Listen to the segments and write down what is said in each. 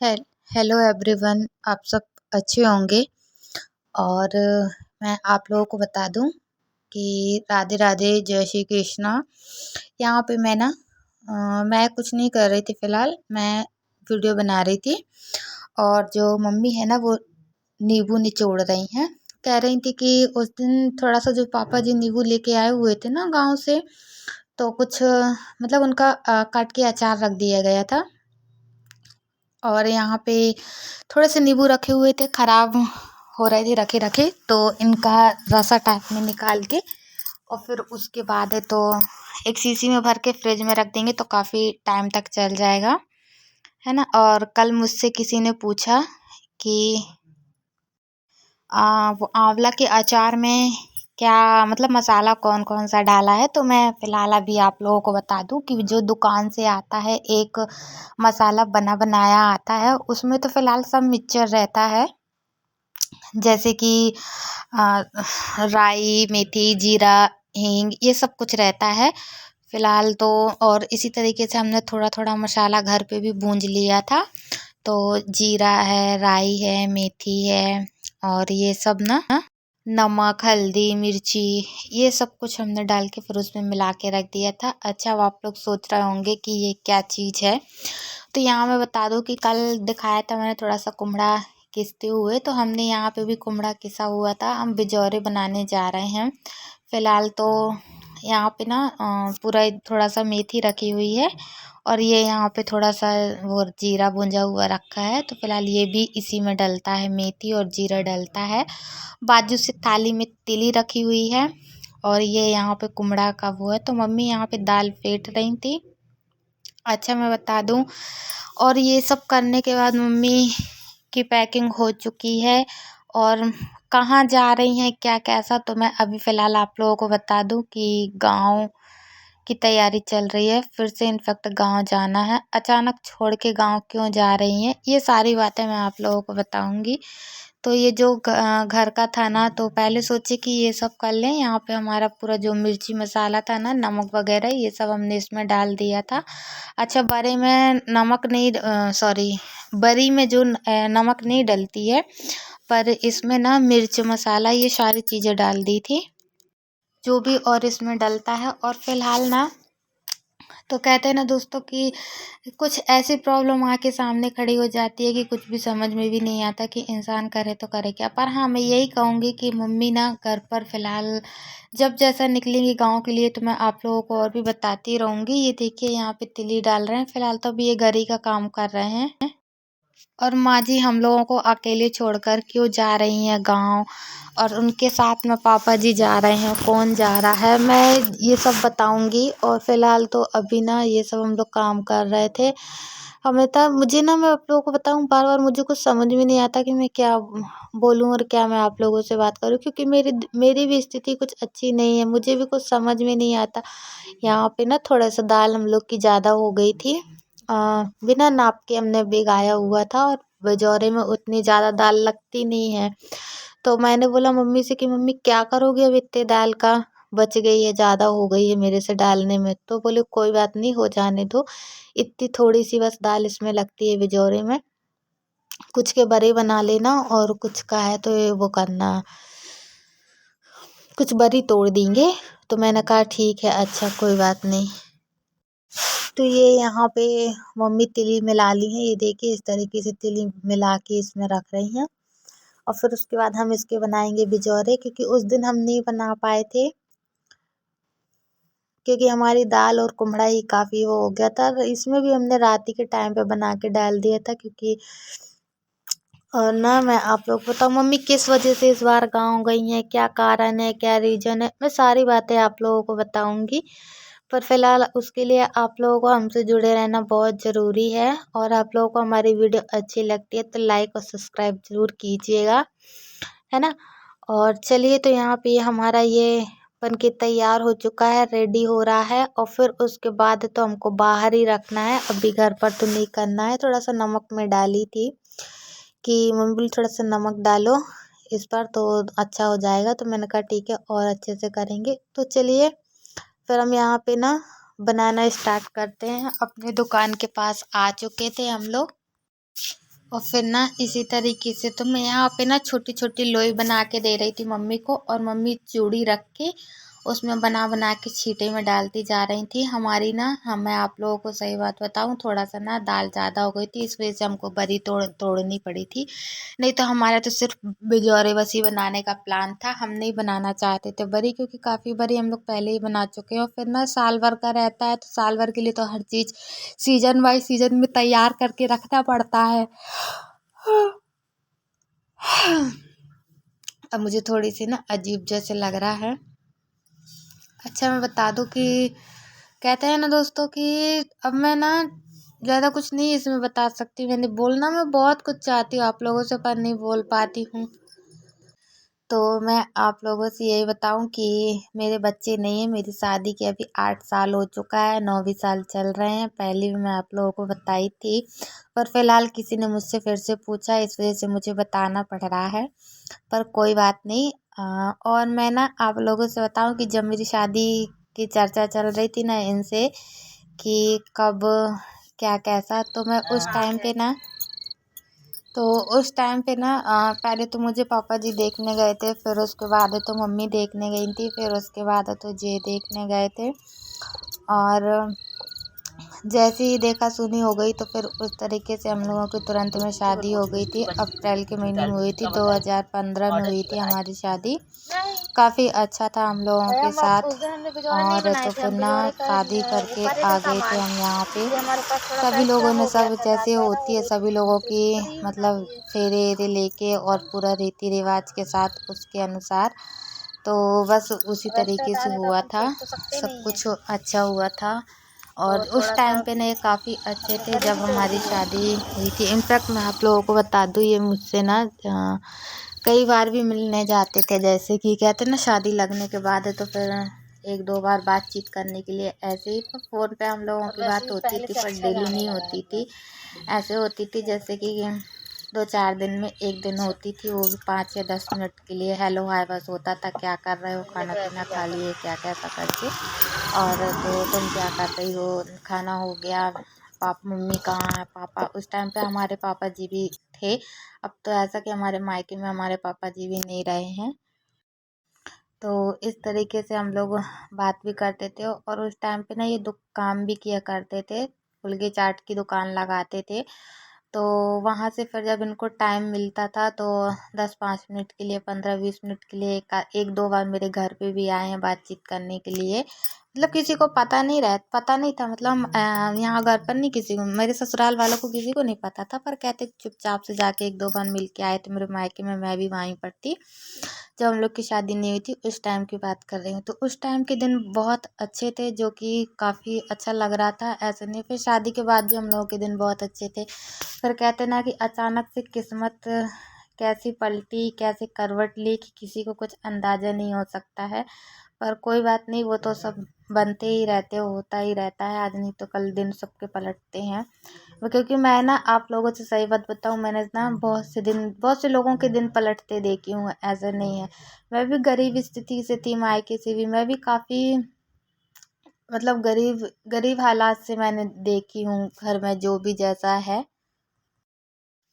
हे hello everyone. आप सब अच्छे होंगे। और मैं आप लोगों को बता दूं कि राधे राधे, जय श्री कृष्णा। यहाँ पे मैं कुछ नहीं कर रही थी फ़िलहाल। मैं वीडियो बना रही थी और जो मम्मी है ना वो नींबू निचोड़ रही हैं। कह रही थी कि उस दिन थोड़ा सा जो पापा जी नींबू लेके आए हुए थे ना गाँव से, तो कुछ मतलब उनका काट के अचार रख दिया गया था। और यहाँ पे थोड़े से नींबू रखे हुए थे, खराब हो रहे थे रखे रखे, तो इनका रसा टाइप में निकाल के और फिर उसके बाद है तो एक शीशी में भर के फ्रिज में रख देंगे तो काफ़ी टाइम तक चल जाएगा, है ना। और कल मुझसे किसी ने पूछा कि वो आंवला के अचार में क्या मतलब मसाला कौन कौन सा डाला है, तो मैं फ़िलहाल अभी आप लोगों को बता दूं कि जो दुकान से आता है एक मसाला बना बनाया आता है, उसमें तो फ़िलहाल सब मिक्सचर रहता है, जैसे कि राई, मेथी, जीरा, हींग, ये सब कुछ रहता है फ़िलहाल तो। और इसी तरीके से हमने थोड़ा थोड़ा मसाला घर पे भी भूंज लिया था। तो जीरा है, राई है, मेथी है, और ये सब ना नमक, हल्दी, मिर्ची, ये सब कुछ हमने डाल के फिर उसमें मिला के रख दिया था। अच्छा, अब आप लोग सोच रहे होंगे कि ये क्या चीज़ है, तो यहाँ मैं बता दूँ कि कल दिखाया था मैंने थोड़ा सा कुम्हड़ा घिसते हुए, तो हमने यहाँ पे भी कुम्हड़ा घिसा हुआ था। हम बिजौरे बनाने जा रहे हैं फ़िलहाल तो। यहाँ पे ना पूरा थोड़ा सा मेथी रखी हुई है और ये यहाँ पे थोड़ा सा वो जीरा भुंजा हुआ रखा है, तो फ़िलहाल ये भी इसी में डलता है, मेथी और जीरा डलता है। बाजू से थाली में तिली रखी हुई है और ये यहाँ पे कुम्हड़ा का वो है, तो मम्मी यहाँ पे दाल फेंट रही थी। अच्छा, मैं बता दूँ, और ये सब करने के बाद मम्मी की पैकिंग हो चुकी है और कहाँ जा रही हैं क्या कैसा, तो मैं अभी फ़िलहाल आप लोगों को बता दूँ कि गाँव की तैयारी चल रही है, फिर से इनफैक्ट गाँव जाना है। अचानक छोड़ के गाँव क्यों जा रही हैं, ये सारी बातें मैं आप लोगों को बताऊंगी। तो ये जो घर का था ना, तो पहले सोचे कि ये सब कर लें। यहाँ पे हमारा पूरा जो मिर्ची मसाला था ना, नमक वगैरह, ये सब हमने इसमें डाल दिया था। अच्छा, बड़े में नमक नहीं, सॉरी, बड़ी में जो नमक नहीं डलती है, पर इसमें ना मिर्च मसाला ये सारी चीज़ें डाल दी थी जो भी और इसमें डलता है। और फिलहाल ना, तो कहते हैं ना दोस्तों कि कुछ ऐसी प्रॉब्लम आके सामने खड़ी हो जाती है कि कुछ भी समझ में भी नहीं आता कि इंसान करे तो करे क्या। पर हाँ, मैं यही कहूँगी कि मम्मी ना घर पर फ़िलहाल जब जैसा निकलेंगी गाँव के लिए तो मैं आप लोगों को और भी बताती रहूँगी। ये देखिए यहाँ पे तिली डाल रहे हैं फ़िलहाल, तो अभी ये घर ही का काम कर रहे हैं। और माँ जी हम लोगों को अकेले छोड़कर क्यों जा रही हैं गाँव, और उनके साथ में पापा जी जा रहे हैं, कौन जा रहा है, मैं ये सब बताऊंगी। और फिलहाल तो अभी ना ये सब हम लोग काम कर रहे थे। हमें तब मुझे ना, मैं आप लोगों को बताऊं, बार बार मुझे कुछ समझ में नहीं आता कि मैं क्या बोलूं और क्या मैं आप लोगों से बात करूं, क्योंकि मेरी भी स्थिति कुछ अच्छी नहीं है, मुझे भी कुछ समझ में नहीं आता। यहाँ पे ना थोड़ा सा दाल हम लोग की ज़्यादा हो गई थी, बिना नाप के हमने भिगाया हुआ था और बजौरे में उतनी ज़्यादा दाल लगती नहीं है। तो मैंने बोला मम्मी से कि मम्मी क्या करोगे अब इतने दाल का, बच गई है, ज़्यादा हो गई है मेरे से डालने में, तो बोले कोई बात नहीं, हो जाने दो, इतनी थोड़ी सी बस दाल इसमें लगती है बिजौरे में, कुछ के बड़े बना लेना और कुछ का है तो ये वो करना, कुछ बड़ी तोड़ देंगे। तो मैंने कहा ठीक है, अच्छा कोई बात नहीं। तो ये यहाँ पे मम्मी तिली मिला ली है, ये देखिए इस तरीके से तिली मिला के इसमें रख रही हैं। और फिर उसके बाद हम इसके बनाएंगे बिजौरे, क्योंकि उस दिन हम नहीं बना पाए थे क्योंकि हमारी दाल और कुम्हड़ा ही काफ़ी वो हो गया था। इसमें भी हमने रात ही के टाइम पे बना के डाल दिया था, क्योंकि और ना मैं आप लोग को बताऊँ मम्मी किस वजह से इस बार गाँव गई हैं, क्या कारण है, क्या रीज़न है, मैं सारी बातें आप लोगों को बताऊंगी। पर फिलहाल उसके लिए आप लोगों को हमसे जुड़े रहना बहुत ज़रूरी है। और आप लोगों को हमारी वीडियो अच्छी लगती है तो लाइक और सब्सक्राइब ज़रूर कीजिएगा, है ना। और चलिए, तो यहाँ पे हमारा ये बन के तैयार हो चुका है, रेडी हो रहा है। और फिर उसके बाद तो हमको बाहर ही रखना है, अभी घर पर तो नहीं करना है। थोड़ा सा नमक में डाली थी कि मम्मी बोली थोड़ा सा नमक डालो इस पर तो अच्छा हो जाएगा, तो मैंने कहा ठीक है और अच्छे से करेंगे। तो चलिए, फिर हम यहाँ पे ना बनाना स्टार्ट करते हैं। अपने दुकान के पास आ चुके थे हम लोग। और फिर ना इसी तरीके से तो मैं यहाँ पे ना छोटी छोटी लोई बना के दे रही थी मम्मी को, और मम्मी चूड़ी रख के उसमें बना बना के छींटे में डालती जा रही थी। हमारी ना मैं आप लोगों को सही बात बताऊं, थोड़ा सा ना दाल ज़्यादा हो गई थी, इस वजह से हमको बरी तोड़नी पड़ी थी। नहीं तो हमारा तो सिर्फ बिजौरे बसी बनाने का प्लान था, हम नहीं बनाना चाहते थे बरी, क्योंकि काफ़ी बरी हम लोग पहले ही बना चुके हैं। और फिर ना साल भर का रहता है, तो साल भर के लिए तो हर चीज़ सीजन बाई सीजन में तैयार करके रखना पड़ता है। अब मुझे थोड़ी सी ना अजीब जैसे लग रहा है। अच्छा मैं बता दूं कि कहते हैं ना दोस्तों कि अब मैं ना ज़्यादा कुछ नहीं इसमें बता सकती। मैंने बोलना मैं बहुत कुछ चाहती हूँ आप लोगों से, पर नहीं बोल पाती हूँ। तो मैं आप लोगों से यही बताऊं कि मेरे बच्चे नहीं है, मेरी शादी के अभी 8 साल हो चुका है, 9वीं साल चल रहे हैं। पहले भी मैं आप लोगों को बताई थी, पर फिलहाल किसी ने मुझसे फिर से पूछा, इस वजह से मुझे बताना पड़ रहा है। पर कोई बात नहीं। और मैं ना आप लोगों से बताऊं कि जब मेरी शादी की चर्चा चल रही थी ना इनसे कि कब क्या कैसा, तो मैं उस टाइम पे ना पहले तो मुझे पापा जी देखने गए थे, फिर उसके बाद तो मम्मी देखने गई थी, फिर उसके बाद तो जे देखने गए थे। और जैसे ही देखा सुनी हो गई, तो फिर उस तरीके से हम लोगों की तुरंत में शादी हो गई थी। अप्रैल के महीने में हुई थी, 2015 में हुई थी हमारी शादी। काफ़ी अच्छा था हम लोगों के साथ। और तो फिर ना शादी करके आ गए थे हम यहाँ पे। सभी लोगों ने सब जैसे होती है सभी लोगों की मतलब फेरे वेरे लेके और पूरा रीति रिवाज के साथ उसके अनुसार, तो बस उसी तरीके से हुआ था, सब कुछ अच्छा हुआ था। और उस टाइम पे ना ये काफ़ी अच्छे थे जब हमारी शादी हुई थी। इनफैक्ट मैं आप लोगों को बता दूँ, ये मुझसे ना कई बार भी मिलने जाते थे, जैसे कि कहते हैं ना शादी लगने के बाद है तो फिर एक दो बार बातचीत करने के लिए ऐसे ही फ़ोन पे हम लोगों की बात होती थी, पर डेली नहीं होती थी। ऐसे होती थी जैसे कि 2-4 दिन में एक दिन होती थी, वो भी 5 या 10 मिनट के लिए हेलो हाय बस होता था, क्या कर रहे हो, खाना पीना खा लिए, क्या कैसा करके। और तो तुम क्या कर रही हो, खाना हो गया, पापा मम्मी कहाँ है, पापा उस टाइम पे हमारे पापा जी भी थे। अब तो ऐसा कि हमारे मायके में हमारे पापा जी भी नहीं रहे हैं। तो इस तरीके से हम लोग बात भी करते थे। और उस टाइम पे ना ये काम भी किया करते थे, फुल्की चाट की दुकान लगाते थे। तो वहाँ से फिर जब इनको टाइम मिलता था तो 10-5 मिनट के लिए, 15-20 मिनट के लिए एक दो बार मेरे घर पे भी आए हैं बातचीत करने के लिए। मतलब किसी को पता नहीं था, मतलब यहाँ घर पर नहीं, किसी को, मेरे ससुराल वालों को किसी को नहीं पता था, पर कहते चुपचाप से जाके एक दो बार मिल के आए थे। मेरे मायके में मैं भी वहीं पर थी जब हम लोग की शादी नहीं हुई थी, उस टाइम की बात कर रही हूँ। तो उस टाइम के दिन बहुत अच्छे थे, जो कि काफ़ी अच्छा लग रहा था। ऐसा नहीं, फिर शादी के बाद भी हम लोगों के दिन बहुत अच्छे थे। फिर कहते ना कि अचानक से किस्मत कैसी पलटी, कैसे करवट ली कि किसी को कुछ अंदाज़ा नहीं हो सकता है। पर कोई बात नहीं, वो तो सब बनते ही रहते, होता ही रहता है, आज नहीं तो कल दिन सबके पलटते हैं। वो क्योंकि मैं ना आप लोगों से सही बात बताऊँ, मैंने ना बहुत से लोगों के दिन पलटते देखी हूँ, ऐसा नहीं है। मैं भी गरीब स्थिति से थी, मायके से भी मैं भी काफ़ी मतलब गरीब हालात से मैंने देखी हूँ, घर में जो भी जैसा है।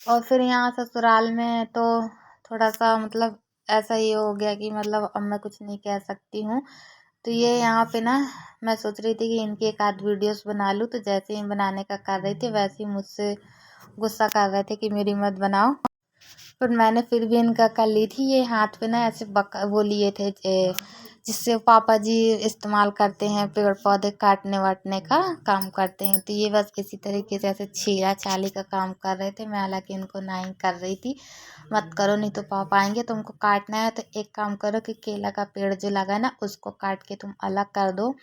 और फिर यहाँ ससुराल में तो थोड़ा सा मतलब ऐसा ही हो गया कि मतलब अब मैं कुछ नहीं कह सकती हूँ। तो ये यहाँ पे ना मैं सोच रही थी कि इनकी एक आध वीडियोस बना लूँ, तो जैसे ही बनाने का कर रही थी वैसे ही मुझसे गुस्सा कर रहे थे कि मेरी मत बनाओ। पर मैंने फिर भी इनका कर ली थी। ये हाथ पे ना ऐसे वो लिए थे जिससे पापा जी इस्तेमाल करते हैं, पेड़ पौधे काटने वाटने का काम करते हैं। तो ये बस किसी तरीके से ऐसे छीला छाली का काम कर रहे थे। मैं हालांकि इनको नहीं कर रही थी, मत करो नहीं तो पापा आएंगे, तुमको काटना है तो एक काम करो कि केला का पेड़ जो लगा है ना उसको काट के तुम अलग कर दो।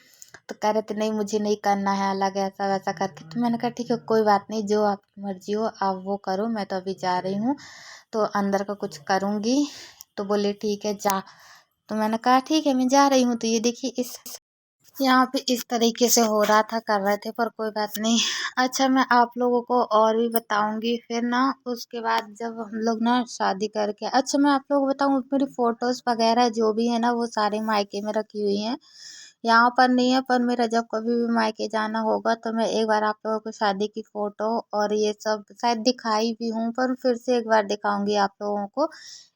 तो कह रहे थे नहीं मुझे नहीं करना है अलग, ऐसा वैसा करके। तो मैंने कहा ठीक है कोई बात नहीं, जो आपकी मर्जी हो आप वो करो, मैं तो अभी जा रही हूँ तो अंदर का कुछ करूँगी। तो बोले ठीक है जा। तो मैंने कहा ठीक है मैं जा रही हूँ। तो ये देखिए इस यहाँ पे इस तरीके से हो रहा था, कर रहे थे, पर कोई बात नहीं। अच्छा मैं आप लोगों को और भी बताऊंगी फिर ना, उसके बाद जब हम लोग ना शादी करके, अच्छा मैं आप लोगों को बताऊँ मेरी फ़ोटोज़ वगैरह जो भी है ना वो सारे मायके में रखी हुई हैं। यहाँ पर नहीं है, पर मेरा जब कभी भी मायके जाना होगा तो मैं एक बार आप लोगों को शादी की फोटो और ये सब शायद दिखाई भी हूँ, पर फिर से एक बार दिखाऊंगी आप लोगों को।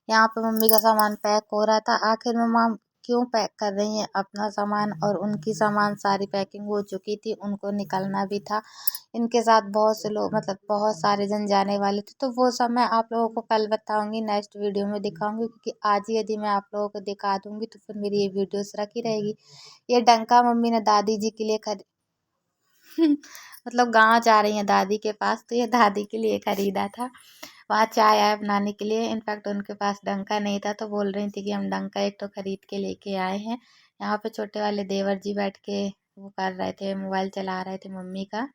यहाँ पे मम्मी का सामान पैक हो रहा था। आखिर में माम क्यों पैक कर रही हैं अपना सामान, और उनकी सामान सारी पैकिंग हो चुकी थी, उनको निकलना भी था। इनके साथ बहुत से लोग, मतलब बहुत सारे जन जाने वाले थे, तो वो सब मैं आप लोगों को कल बताऊंगी, नेक्स्ट वीडियो में दिखाऊंगी, क्योंकि आज ही यदि मैं आप लोगों को दिखा दूंगी तो फिर मेरी ये वीडियोस रखी रहेगी। ये डंका मम्मी ने दादी जी के लिए मतलब गांव जा रही हैं दादी के पास, तो ये दादी के लिए खरीदा था। वहाँ चाय आया बनाने के लिए, इनफैक्ट उनके पास डंका नहीं था, तो बोल रही थी कि हम डंका एक तो खरीद के लेके आए हैं। यहाँ पे छोटे वाले देवर जी बैठ के वो कर रहे थे, मोबाइल चला रहे थे। मम्मी का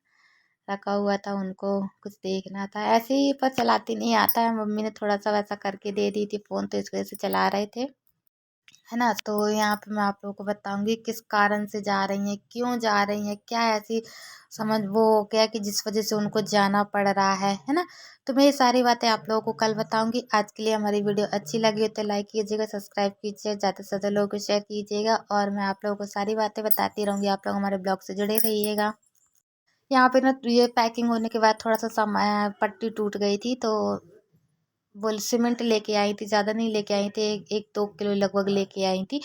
रखा हुआ था, उनको कुछ देखना था ऐसे ही, पर चलाती नहीं आता है। मम्मी ने थोड़ा सा वैसा करके दे दी थी फ़ोन, तो इस वजह से चला रहे थे, है ना। तो यहाँ पे मैं आप लोगों को बताऊंगी किस कारण से जा रही हैं, क्यों जा रही हैं, क्या ऐसी समझ वो हो गया कि जिस वजह से उनको जाना पड़ रहा है ना। तो मैं ये सारी बातें आप लोगों को कल बताऊंगी। आज के लिए हमारी वीडियो अच्छी लगी हो तो लाइक कीजिएगा, सब्सक्राइब कीजिए, ज़्यादा से ज़्यादा लोगों को शेयर कीजिएगा, और मैं आप लोगों को सारी बातें बताती रहूँगी। आप लोग हमारे ब्लॉग से जुड़े रहिएगा। यहाँ पे ना ये पैकिंग होने के बाद थोड़ा सा पट्टी टूट गई थी, तो बोल सीमेंट लेके आई थी, ज़्यादा नहीं लेके आई थी, 1-2 किलो लगभग लेके आई थी।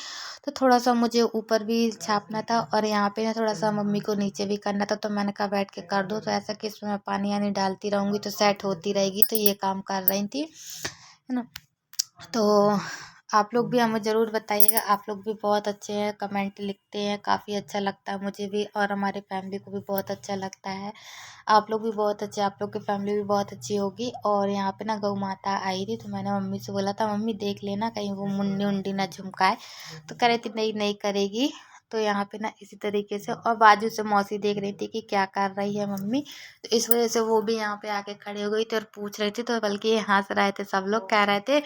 तो थोड़ा सा मुझे ऊपर भी छापना था, और यहाँ पे ना थोड़ा सा मम्मी को नीचे भी करना था, तो मैंने कहा बैठ के कर दो, तो ऐसा कि इसमें मैं पानी यानी डालती रहूँगी तो सेट होती रहेगी, तो ये काम कर रही थी, है ना। तो आप लोग भी हमें ज़रूर बताइएगा, आप लोग भी बहुत अच्छे हैं, कमेंट लिखते हैं, काफ़ी अच्छा लगता है मुझे भी, और हमारे फैमिली को भी बहुत अच्छा लगता है। आप लोग भी बहुत अच्छे, आप लोग की फैमिली भी बहुत अच्छी होगी। और यहाँ पे ना गौ माता आई थी, तो मैंने मम्मी से बोला था मम्मी देख लेना कहीं वो मुंडी उंडी ना झुमकाए, तो कह रही थी नहीं नहीं करेगी। तो यहाँ पे ना इसी तरीके से, और बाजू से मौसी देख रही थी कि क्या कर रही है मम्मी, तो इस वजह से वो भी यहाँ पे आके खड़े हो गई थी और पूछ रही थी, तो बल्कि ये हंस रहे थे, सब लोग कह रहे थे।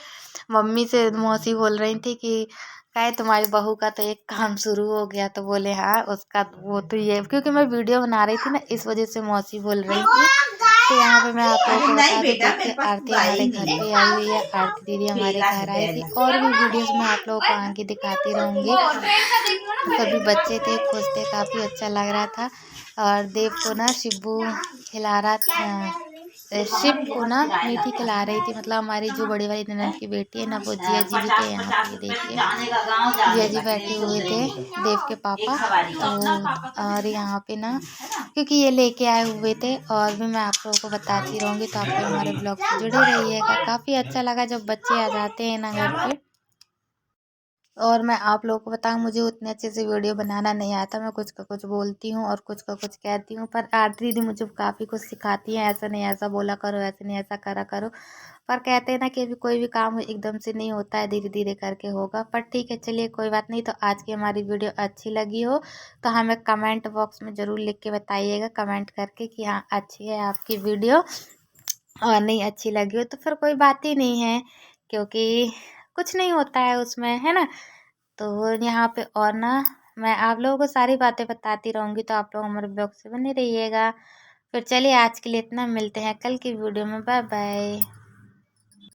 मम्मी से मौसी बोल रही थी कि कहे तुम्हारी बहू का तो एक काम शुरू हो गया, तो बोले हाँ उसका वो तो ये, क्योंकि मैं वीडियो बना रही थी ना, इस वजह से मौसी बोल रही थी। तो यहाँ पे मैं आप लोगों को बता दूं, देखिए आरती हमारे घर पे आई हुई है, आरती दीदी हमारे घर आई थी, और भी वीडियोस में आप लोगों को आगे दिखाती रहूँगी। सभी बच्चे थे, खुश थे, काफ़ी अच्छा लग रहा था। और देव को ना शिब्बू खिला रहा था, शिव को ना मीठी खिला रही थी, मतलब हमारी जो बड़ी वाली ननद की बेटी है ना, वो जिया जी भी थे यहाँ पे, देखिए जिया जी बैठे हुए थे, देव के पापा। तो और यहाँ पे ना क्योंकि ये लेके आए हुए थे, और भी मैं आप लोगों को बताती रहूँगी, तो आप लोग हमारे ब्लॉग से जुड़े रहिएगा। काफ़ी अच्छा लगा जब बच्चे आ जाते हैं ना घर पे। और मैं आप लोगों को बताऊँ, मुझे उतने अच्छे से वीडियो बनाना नहीं आता, मैं कुछ का कुछ बोलती हूँ और कुछ का कुछ कहती हूँ, पर आरती दीदी मुझे काफ़ी कुछ सिखाती हैं, ऐसा नहीं ऐसा बोला करो, ऐसे नहीं ऐसा करा करो। पर कहते हैं ना कि अभी कोई भी काम एकदम से नहीं होता है, धीरे धीरे करके होगा। पर ठीक है, चलिए कोई बात नहीं। तो आज की हमारी वीडियो अच्छी लगी हो तो हमें कमेंट बॉक्स में ज़रूर लिख के बताइएगा, कमेंट करके कि हाँ अच्छी है आपकी वीडियो, और नहीं अच्छी लगी हो तो फिर कोई बात ही नहीं है, क्योंकि कुछ नहीं होता है उसमें, है ना। तो यहाँ पे और ना मैं आप लोगों को सारी बातें बताती रहूँगी, तो आप लोग हमारे ब्लॉग से बने रहिएगा। फिर चलिए आज के लिए इतना, मिलते हैं कल की वीडियो में, बाय बाय।